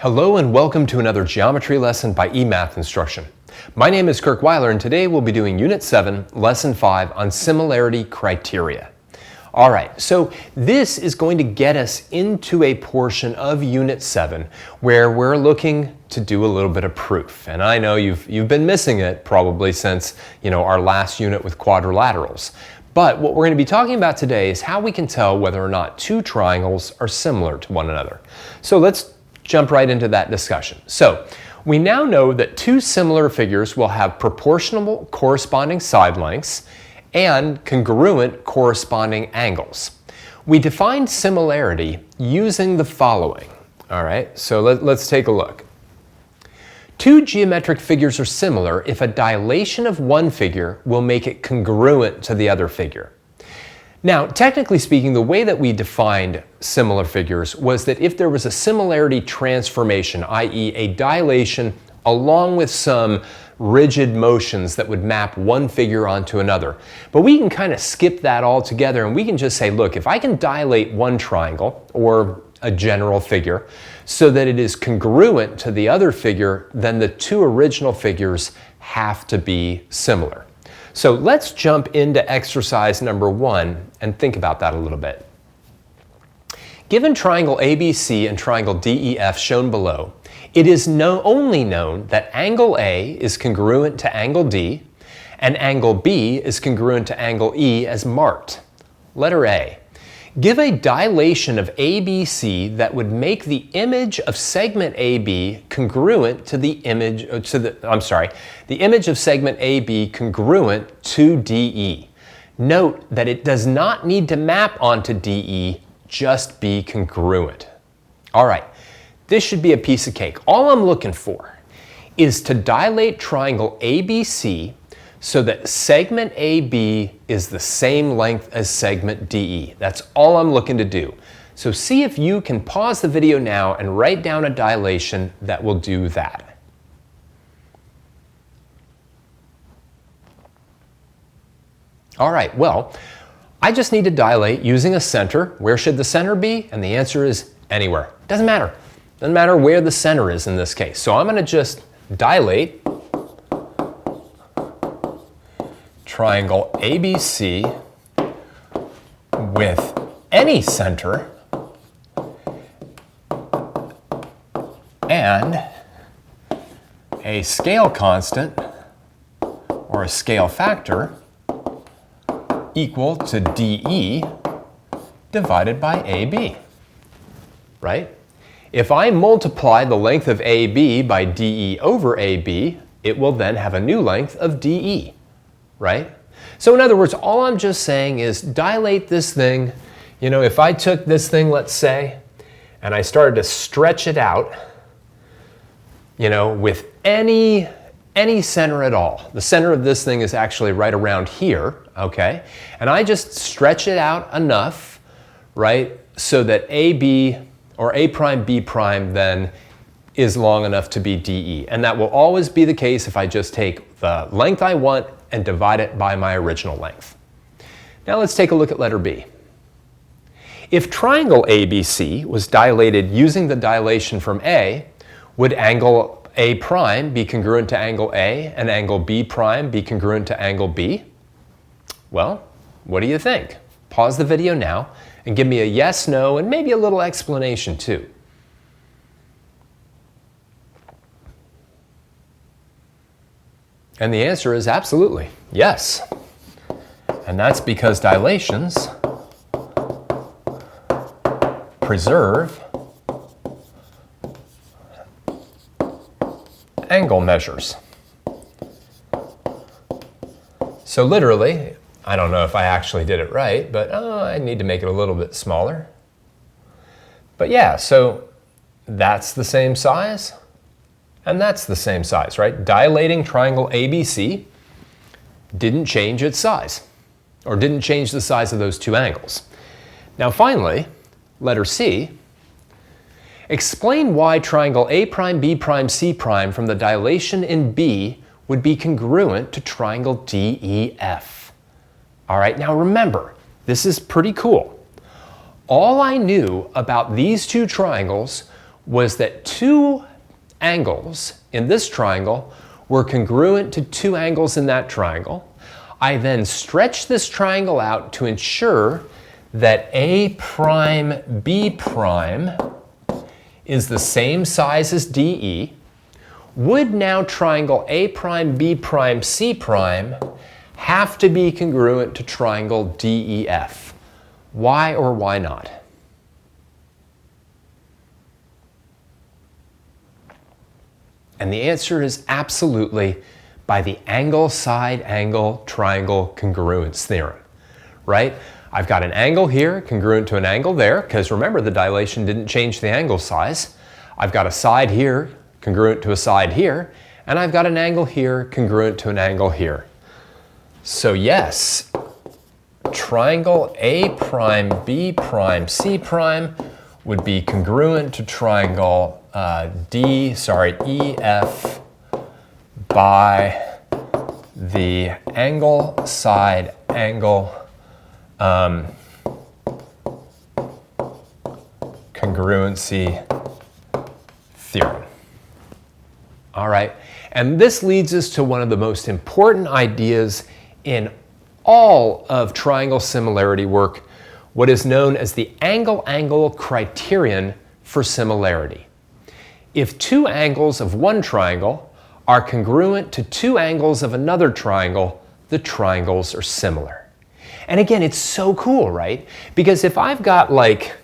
Hello and welcome to another geometry lesson by eMath Instruction. My name is Kirk Weiler and today we'll be doing Unit 7, Lesson 5 on similarity criteria. Alright, so this is going to get us into a portion of Unit 7 where we're looking to do a little bit of proof. And I know you've been missing it probably since, our last unit with quadrilaterals. But what we're going to be talking about today is how we can tell whether or not two triangles are similar to one another. So let's jump right into that discussion. So we now know that two similar figures will have proportional corresponding side lengths and congruent corresponding angles. We defined similarity using the following. All right, so let's take a look. Two geometric figures are similar if a dilation of one figure will make it congruent to the other figure. Now, technically speaking, the way that we defined similar figures was that if there was a similarity transformation, i.e. a dilation along with some rigid motions that would map one figure onto another. But we can kind of skip that altogether and we can just say, look, if I can dilate one triangle or a general figure so that it is congruent to the other figure, then the two original figures have to be similar. So let's jump into exercise number 1 and think about that a little bit. Given triangle ABC and triangle DEF shown below, it is only known that angle A is congruent to angle D and angle B is congruent to angle E as marked. Letter A. Give a dilation of ABC that would make the image of segment AB congruent to the image the image of segment AB congruent to DE. Note that it does not need to map onto DE, just be congruent. All right, this should be a piece of cake. All I'm looking for is to dilate triangle ABC so that segment AB is the same length as segment DE. That's all I'm looking to do. So see if you can pause the video now and write down a dilation that will do that. All right, well, I just need to dilate using a center. Where should the center be? And the answer is anywhere. Doesn't matter. Doesn't matter where the center is in this case. So I'm going to just dilate triangle ABC with any center and a scale constant or a scale factor equal to DE divided by AB, right? If I multiply the length of AB by DE over AB, it will then have a new length of DE. Right? So in other words, all I'm just saying is dilate this thing. If I took this thing, let's say, and I started to stretch it out, with any center at all. The center of this thing is actually right around here, okay? And I just stretch it out enough, right, so that AB or A prime B prime then is long enough to be DE. And that will always be the case if I just take the length I want and divide it by my original length. Now let's take a look at letter B. If triangle ABC was dilated using the dilation from A, would angle A prime be congruent to angle A and angle B prime be congruent to angle B? Well, what do you think? Pause the video now and give me a yes, no, and maybe a little explanation too. And the answer is absolutely, yes. And that's because dilations preserve angle measures. So literally, I don't know if I actually did it right, but I need to make it a little bit smaller. But yeah, so that's the same size. And that's the same size, right? Dilating triangle ABC didn't change its size, or didn't change the size of those two angles. Now finally, letter C, explain why triangle A prime B prime C prime from the dilation in B would be congruent to triangle DEF. All right, now remember, this is pretty cool. All I knew about these two triangles was that two angles in this triangle were congruent to two angles in that triangle. I then stretched this triangle out to ensure that A prime B prime is the same size as DE. Would now triangle A prime B prime C prime have to be congruent to triangle DEF? Why or why not? And the answer is absolutely by the angle side angle triangle congruence theorem, right? I've got an angle here congruent to an angle there, because remember the dilation didn't change the angle size. I've got a side here congruent to a side here, and I've got an angle here congruent to an angle here. So yes, triangle A prime B prime C prime would be congruent to triangle EF by the angle side angle congruency theorem. All right, and this leads us to one of the most important ideas in all of triangle similarity work, what is known as the angle-angle criterion for similarity. If two angles of one triangle are congruent to two angles of another triangle, the triangles are similar. And again, it's so cool, right? Because if I've got like,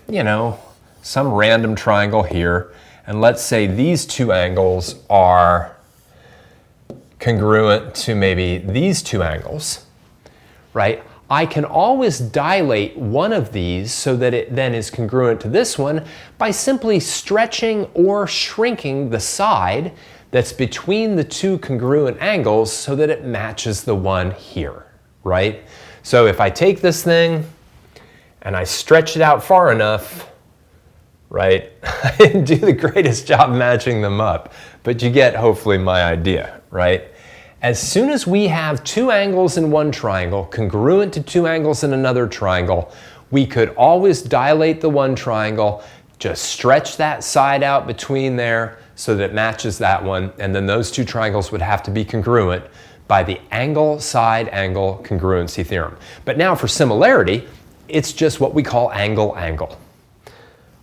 some random triangle here, and let's say these two angles are congruent to maybe these two angles, right? I can always dilate one of these so that it then is congruent to this one by simply stretching or shrinking the side that's between the two congruent angles so that it matches the one here, right? So if I take this thing and I stretch it out far enough, right? I didn't do the greatest job matching them up, but you get hopefully my idea, right? As soon as we have two angles in one triangle congruent to two angles in another triangle, we could always dilate the one triangle, just stretch that side out between there so that it matches that one, and then those two triangles would have to be congruent by the angle side angle congruency theorem. But now for similarity, it's just what we call angle-angle.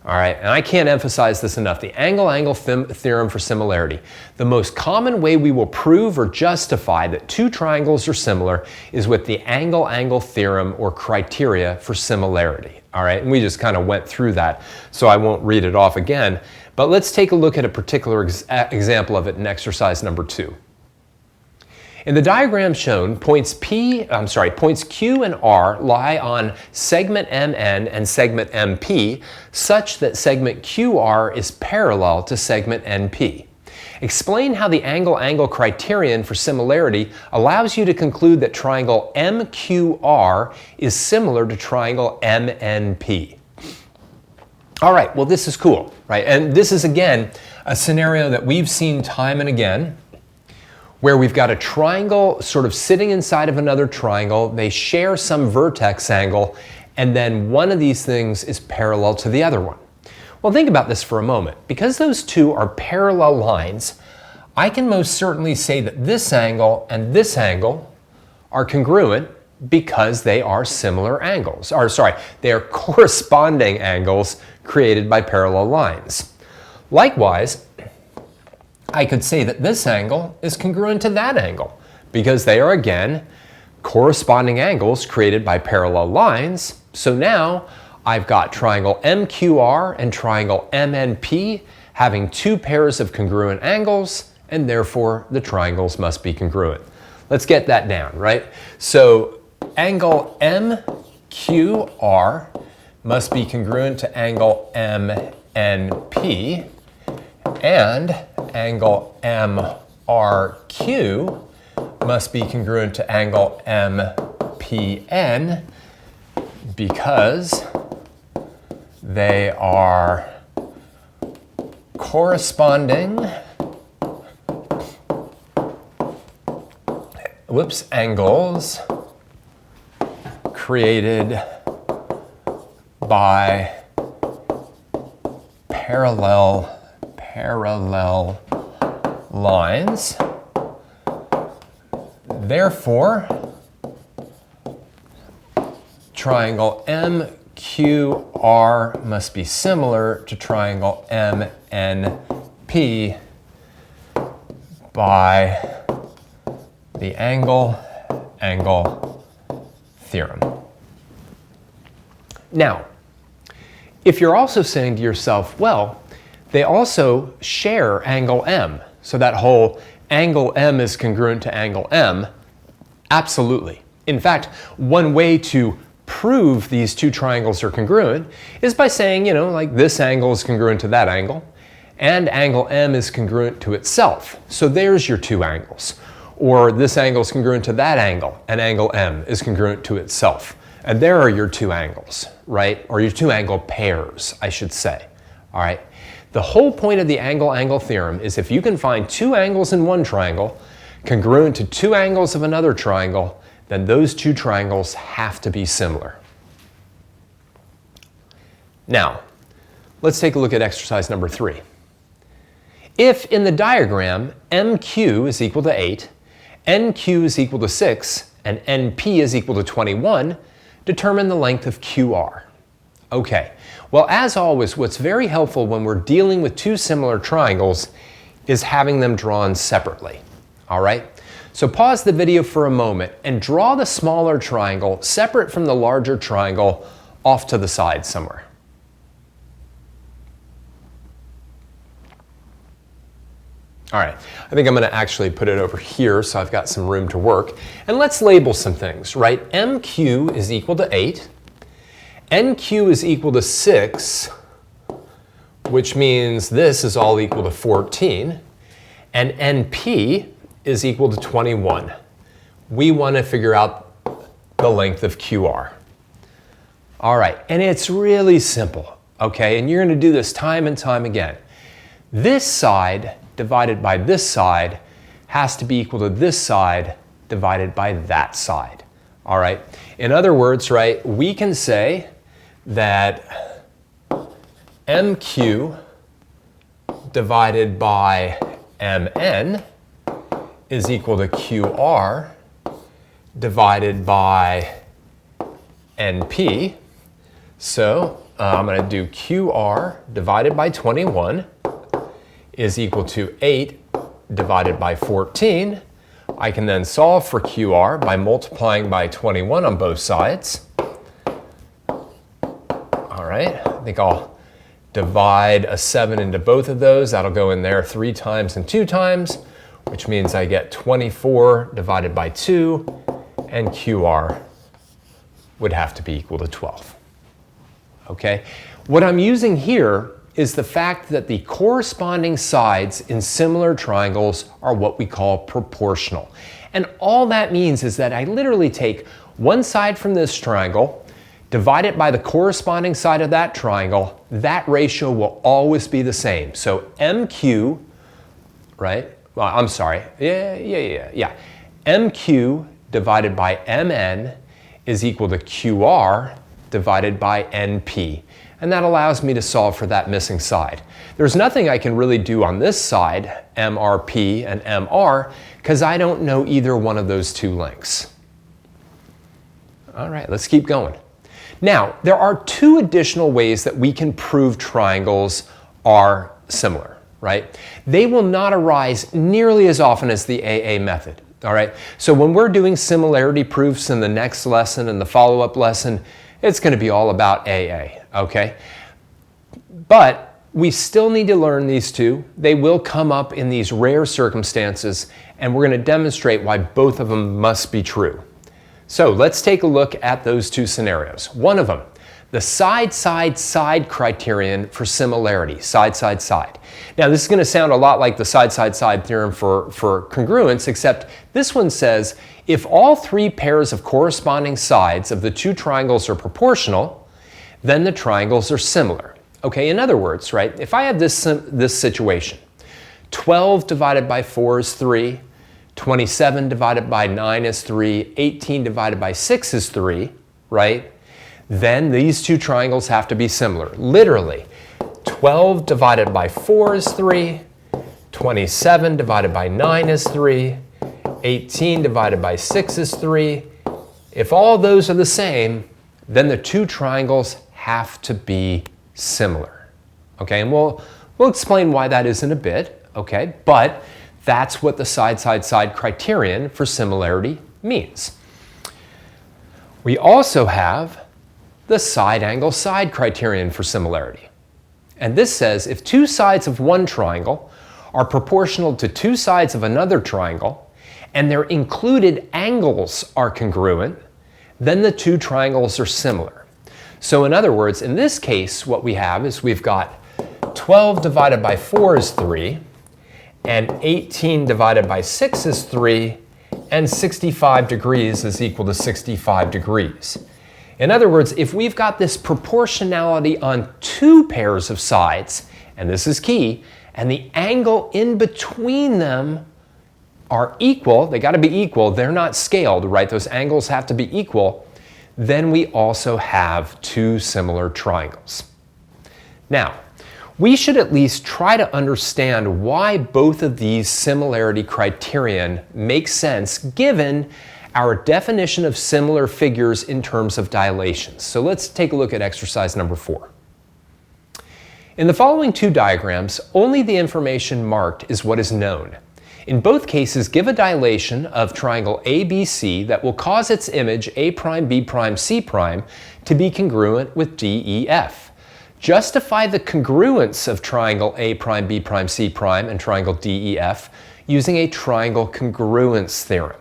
All right, and I can't emphasize this enough, the angle-angle theorem for similarity. The most common way we will prove or justify that two triangles are similar is with the angle-angle theorem or criteria for similarity. All right, and we just kind of went through that, so I won't read it off again. But let's take a look at a particular example of it in exercise number 2. In the diagram shown, points Q and R lie on segment MN and segment MP such that segment QR is parallel to segment NP. Explain how the angle-angle criterion for similarity allows you to conclude that triangle MQR is similar to triangle MNP. All right, well this is cool, right? And this is again a scenario that we've seen time and again, where we've got a triangle sort of sitting inside of another triangle. They share some vertex angle, and then one of these things is parallel to the other one. Well, think about this for a moment. Because those two are parallel lines, I can most certainly say that this angle and this angle are congruent because they are similar angles. Or sorry, they are corresponding angles created by parallel lines. Likewise, I could say that this angle is congruent to that angle because they are, again, corresponding angles created by parallel lines. So now I've got triangle MQR and triangle MNP having two pairs of congruent angles, and therefore the triangles must be congruent. Let's get that down, right? So angle MQR must be congruent to angle MNP, and angle MRQ must be congruent to angle MPN because they are corresponding angles created by parallel parallel lines. Therefore, triangle MQR must be similar to triangle MNP by the angle theorem. Now, if you're also saying to yourself, well, they also share angle M, so that whole angle M is congruent to angle M, absolutely. In fact, one way to prove these two triangles are congruent is by saying, you know, like this angle is congruent to that angle, and angle M is congruent to itself. So there's your two angles. Or this angle is congruent to that angle, and angle M is congruent to itself. And there are your two angles, right? Or your two angle pairs, I should say. All right. The whole point of the angle-angle theorem is if you can find two angles in one triangle congruent to two angles of another triangle, then those two triangles have to be similar. Now, let's take a look at exercise number 3. If in the diagram MQ is equal to 8, NQ is equal to 6, and NP is equal to 21, determine the length of QR. Okay, well, as always, what's very helpful when we're dealing with two similar triangles is having them drawn separately. All right? So pause the video for a moment and draw the smaller triangle separate from the larger triangle off to the side somewhere. All right, I think I'm going to actually put it over here so I've got some room to work. And let's label some things, right? MQ is equal to 8. NQ is equal to 6, which means this is all equal to 14. And NP is equal to 21. We want to figure out the length of QR. All right, and it's really simple, okay? And you're going to do this time and time again. This side divided by this side has to be equal to this side divided by that side. All right? In other words, right, we can say that MQ divided by MN is equal to QR divided by NP. So I'm going to do QR divided by 21 is equal to 8 divided by 14. I can then solve for QR by multiplying by 21 on both sides. All right, I think I'll divide a 7 into both of those. That'll go in there 3 times and 2 times, which means I get 24 divided by 2, and QR would have to be equal to 12. Okay, what I'm using here is the fact that the corresponding sides in similar triangles are what we call proportional. And all that means is that I literally take one side from this triangle, divide it by the corresponding side of that triangle. That ratio will always be the same. So MQ, right? Well, I'm sorry. Yeah. MQ divided by MN is equal to QR divided by NP. And that allows me to solve for that missing side. There's nothing I can really do on this side, MRP and MR, because I don't know either one of those two lengths. All right, let's keep going. Now, there are 2 additional ways that we can prove triangles are similar, right? They will not arise nearly as often as the AA method, all right? So when we're doing similarity proofs in the next lesson and the follow-up lesson, it's going to be all about AA, okay? But we still need to learn these 2. They will come up in these rare circumstances, and we're going to demonstrate why both of them must be true. So let's take a look at those 2 scenarios. One of them, the side-side-side criterion for similarity, side-side-side. Now this is going to sound a lot like the side-side-side theorem for congruence, except this one says if all 3 pairs of corresponding sides of the 2 triangles are proportional, then the triangles are similar. Okay, in other words, right, if I have this situation, 12 divided by 4 is 3, 27 divided by 9 is 3, 18 divided by 6 is 3, right? Then these 2 triangles have to be similar. Literally, 12 divided by 4 is 3. 27 divided by 9 is 3. 18 divided by 6 is 3. If all those are the same, then the two triangles have to be similar. Okay, and we'll explain why that is in a bit, okay? But that's what the side-side-side criterion for similarity means. We also have the side-angle-side criterion for similarity. And this says if two sides of one triangle are proportional to two sides of another triangle, and their included angles are congruent, then the two triangles are similar. So in other words, in this case, what we have is we've got 12 divided by 4 is 3, and 18 divided by 6 is 3, and 65 degrees is equal to 65 degrees. In other words, if we've got this proportionality on two pairs of sides, and this is key, and the angle in between them are equal, they got to be equal, they're not scaled, right? Those angles have to be equal, then we also have two similar triangles. Now, we should at least try to understand why both of these similarity criterion make sense given our definition of similar figures in terms of dilations. So let's take a look at exercise number 4. In the following two diagrams, only the information marked is what is known. In both cases, give a dilation of triangle ABC that will cause its image A'B', C' to be congruent with DEF. Justify the congruence of triangle A'B', C' and triangle DEF using a triangle congruence theorem.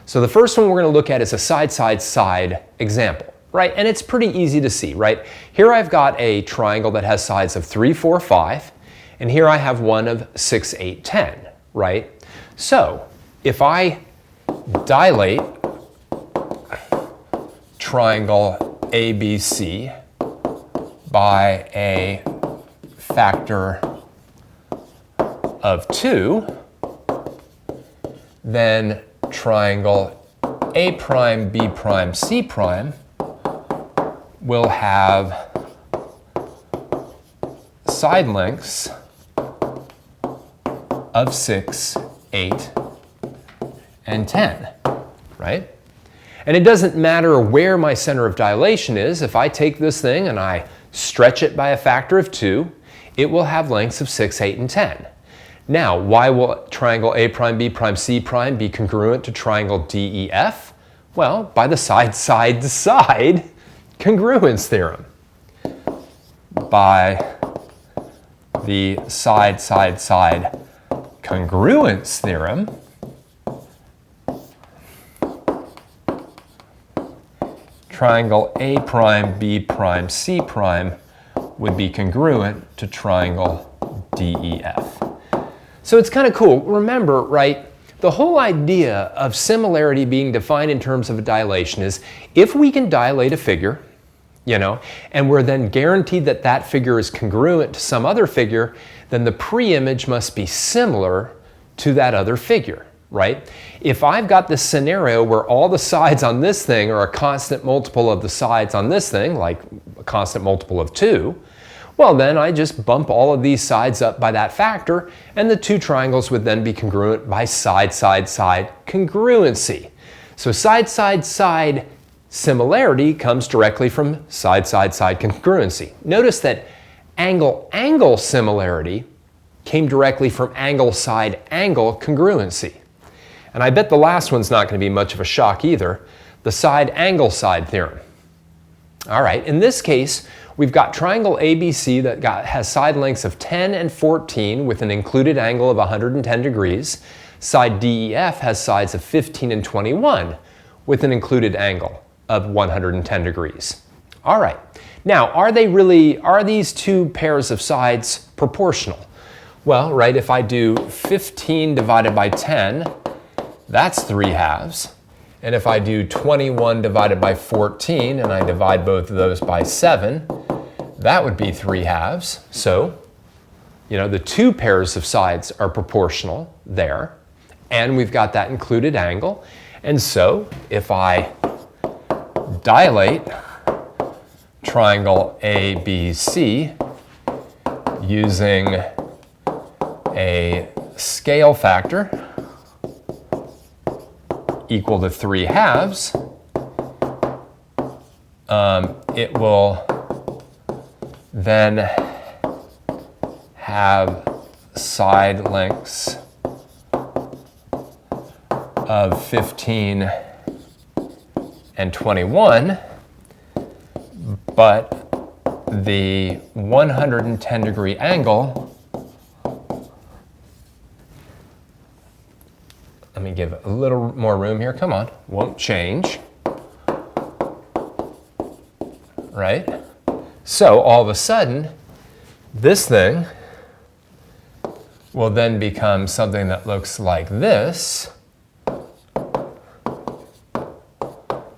So the first one we're going to look at is a side-side-side example, right? And it's pretty easy to see, right? Here I've got a triangle that has sides of 3, 4, 5, and here I have one of 6, 8, 10, right? So if I dilate triangle ABC by a factor of 2, then triangle A'B', C' will have side lengths of 6, 8, and 10, right? And it doesn't matter where my center of dilation is. If I take this thing and I stretch it by a factor of 2, it will have lengths of 6, 8, and 10. Now, why will triangle A'B', C' be congruent to triangle DEF? Well, by the side-side-side congruence theorem. By the side-side-side congruence theorem, triangle A'B', C' would be congruent to triangle DEF. So it's kind of cool. Remember, right, the whole idea of similarity being defined in terms of a dilation is if we can dilate a figure, you know, and we're then guaranteed that that figure is congruent to some other figure, then the pre-image must be similar to that other figure, right? If I've got this scenario where all the sides on this thing are a constant multiple of the sides on this thing, like a constant multiple of 2, well then I just bump all of these sides up by that factor, and the two triangles would then be congruent by side-side-side congruency. So side-side-side similarity comes directly from side-side-side congruency. Notice that angle-angle similarity came directly from angle-side-angle congruency. And I bet the last one's not going to be much of a shock either, the side-angle-side theorem. All right, in this case, we've got triangle ABC that has side lengths of 10 and 14 with an included angle of 110 degrees. Side DEF has sides of 15 and 21 with an included angle of 110 degrees. All right, now are these two pairs of sides proportional? Well, right, if I do 15 divided by 10, that's 3 halves. And if I do 21 divided by 14 and I divide both of those by 7, that would be 3 halves. So, you know, the two pairs of sides are proportional there. And we've got that included angle. And so if I dilate triangle ABC using a scale factor equal to 3/2, it will then have side lengths of 15 and 21, but the 110-degree angle, let me give a little more room here, come on, won't change, right? So all of a sudden, this thing will then become something that looks like this,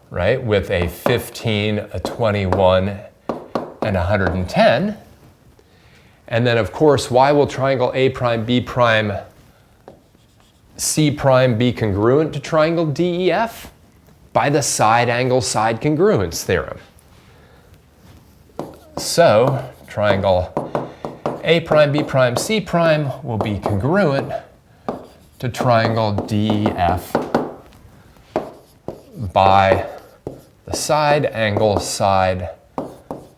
right, with a 15, a 21, and 110. And then, of course, why will triangle A prime, B prime, C prime be congruent to triangle DEF? By the side angle side congruence theorem. So, triangle A prime, B prime, C prime will be congruent to triangle DEF by the side angle side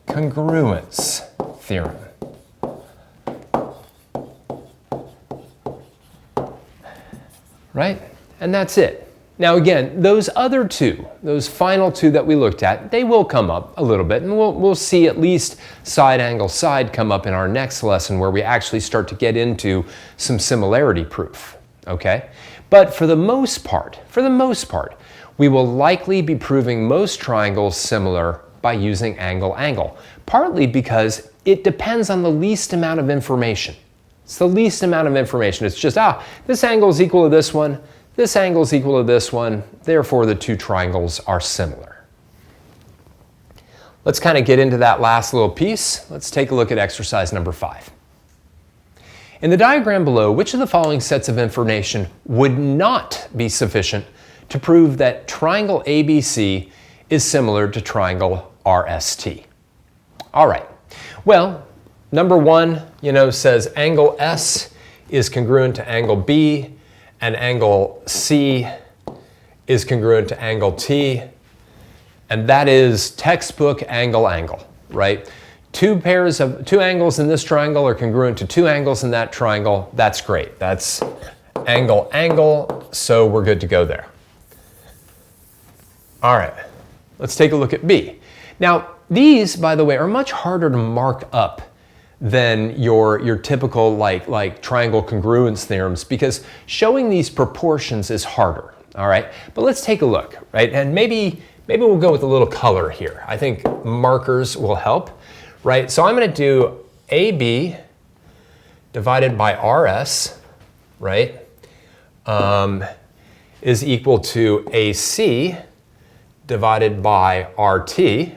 congruence theorem. Right? And that's it. Now again, those other two, those final two that we looked at, they will come up a little bit, and we'll see at least side angle side come up in our next lesson where we actually start to get into some similarity proof, okay? But for the most part, we will likely be proving most triangles similar by using angle-angle, partly because it depends on the least amount of information. It's the least amount of information. It's just, this angle is equal to this one, this angle is equal to this one, therefore the two triangles are similar. Let's kind of get into that last little piece. Let's take a look at exercise number 5. In the diagram below, which of the following sets of information would not be sufficient to prove that triangle ABC is similar to triangle RST? All right, well, number 1, says angle S is congruent to angle B, and angle C is congruent to angle T, and that is textbook angle-angle, right? Two angles in this triangle are congruent to two angles in that triangle. That's great. That's angle-angle, so we're good to go there. All right, let's take a look at B. Now, these, by the way, are much harder to mark up than your typical like triangle congruence theorems, because showing these proportions is harder, all right? But let's take a look, right? And maybe we'll go with a little color here. I think markers will help, right? So I'm going to do AB divided by RS, right, is equal to AC divided by RT.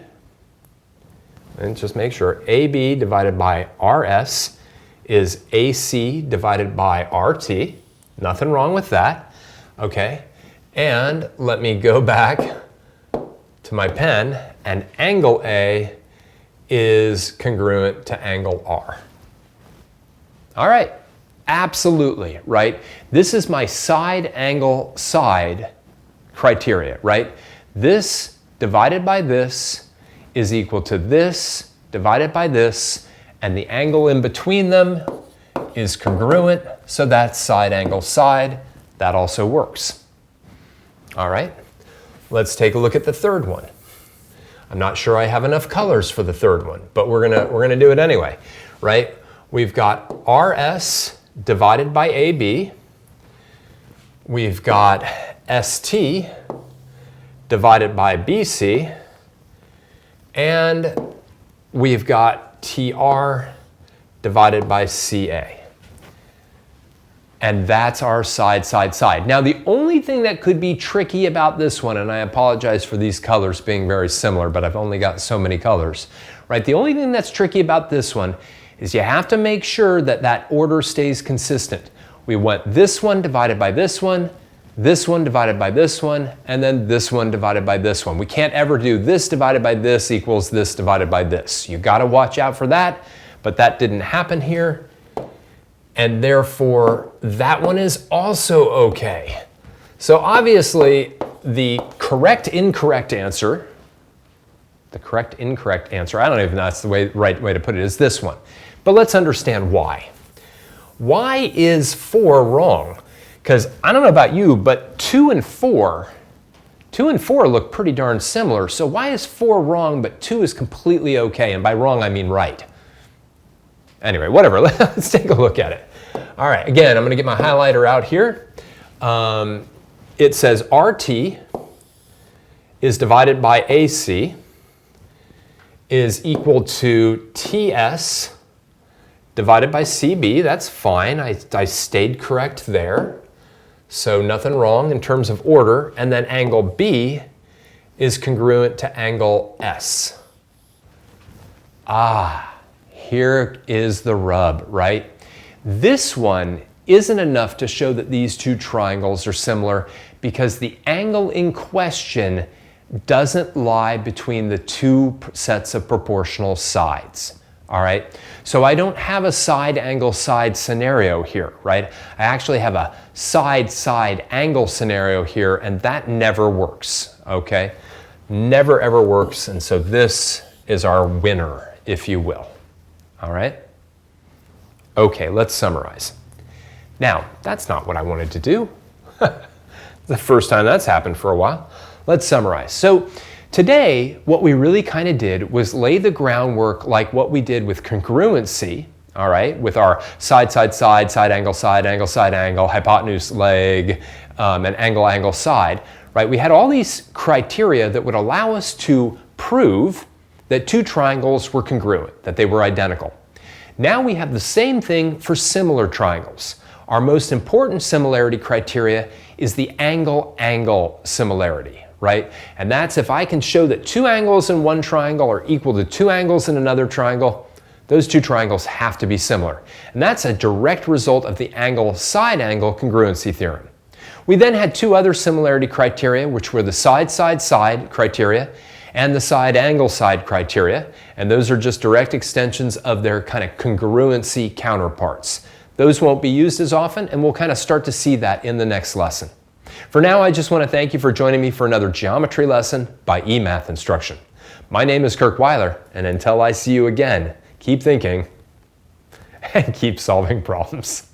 And just make sure AB divided by RS is AC divided by RT. Nothing wrong with that, okay? And let me go back to my pen, and angle A is congruent to angle R. All right, absolutely, right? This is my side angle side criteria, right? This divided by this is equal to this divided by this, and the angle in between them is congruent, so that's side angle side. That also works. All right, let's take a look at the third one. I'm not sure I have enough colors for the third one, but we're gonna do it anyway, right? We've got RS divided by AB. We've got ST divided by BC. And we've got TR divided by CA. And that's our side, side, side. Now, the only thing that could be tricky about this one, and I apologize for these colors being very similar, but I've only got so many colors, right? The only thing that's tricky about this one is you have to make sure that that order stays consistent. We want this one divided by this one divided by this one, and then this one divided by this one. We can't ever do this divided by this equals this divided by this. You got to watch out for that, but that didn't happen here. And therefore, that one is also okay. So obviously, the correct incorrect answer, I don't even know that's the right way to put it, is this one. But let's understand why. Why is 4 wrong? Because I don't know about you, but 2 and 4 look pretty darn similar. So why is 4 wrong, but 2 is completely okay? And by wrong, I mean right. Anyway, whatever, let's take a look at it. All right, again, I'm going to get my highlighter out here. It says RT is divided by AC is equal to TS divided by CB. That's fine. I stayed correct there. So nothing wrong in terms of order. And then angle B is congruent to angle S. Here is the rub, right? This one isn't enough to show that these two triangles are similar because the angle in question doesn't lie between the two sets of proportional sides. All right, so I don't have a side angle side scenario here, right? I actually have a side side angle scenario here, and that never works, okay? Never ever works, and so this is our winner, if you will. All right? Okay, let's summarize. Now, that's not what I wanted to do. The first time that's happened for a while. Let's summarize. So today, what we really kind of did was lay the groundwork like what we did with congruency, all right, with our side, side, side, side, angle, side, angle, hypotenuse, leg, and angle, angle, side, right? We had all these criteria that would allow us to prove that two triangles were congruent, that they were identical. Now we have the same thing for similar triangles. Our most important similarity criteria is the angle-angle similarity, right? And that's if I can show that two angles in one triangle are equal to two angles in another triangle, those two triangles have to be similar. And that's a direct result of the angle-side angle congruency theorem. We then had two other similarity criteria, which were the side-side-side criteria and the side-angle-side criteria. And those are just direct extensions of their kind of congruency counterparts. Those won't be used as often, and we'll kind of start to see that in the next lesson. For now, I just want to thank you for joining me for another geometry lesson by eMath Instruction. My name is Kirk Weiler, and until I see you again, keep thinking and keep solving problems.